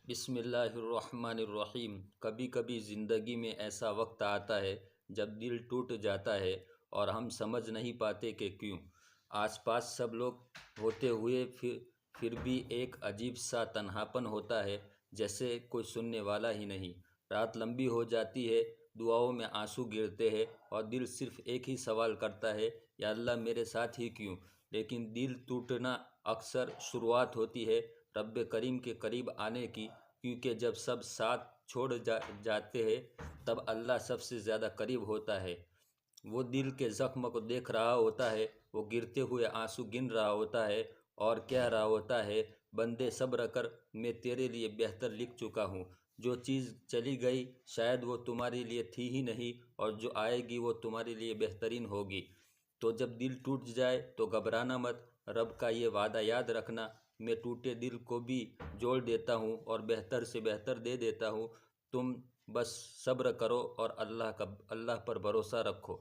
بسم اللہ الرحمن الرحیم۔ کبھی کبھی زندگی میں ایسا وقت آتا ہے جب دل ٹوٹ جاتا ہے اور ہم سمجھ نہیں پاتے کہ کیوں۔ آس پاس سب لوگ ہوتے ہوئے پھر بھی ایک عجیب سا تنہاپن ہوتا ہے، جیسے کوئی سننے والا ہی نہیں۔ رات لمبی ہو جاتی ہے، دعاؤں میں آنسو گرتے ہیں اور دل صرف ایک ہی سوال کرتا ہے، یا اللہ میرے ساتھ ہی کیوں؟ لیکن دل ٹوٹنا اکثر شروعات ہوتی ہے رب کریم کے قریب آنے کی، کیونکہ جب سب ساتھ چھوڑ جاتے ہیں تب اللہ سب سے زیادہ قریب ہوتا ہے۔ وہ دل کے زخم کو دیکھ رہا ہوتا ہے، وہ گرتے ہوئے آنسو گن رہا ہوتا ہے اور کہہ رہا ہوتا ہے، بندے صبر کر، میں تیرے لیے بہتر لکھ چکا ہوں۔ جو چیز چلی گئی شاید وہ تمہارے لیے تھی ہی نہیں، اور جو آئے گی وہ تمہارے لیے بہترین ہوگی۔ تو جب دل ٹوٹ جائے تو گھبرانا مت، رب کا یہ وعدہ یاد رکھنا، میں ٹوٹے دل کو بھی جوڑ دیتا ہوں اور بہتر سے بہتر دے دیتا ہوں۔ تم بس صبر کرو اور اللہ پر بھروسہ رکھو۔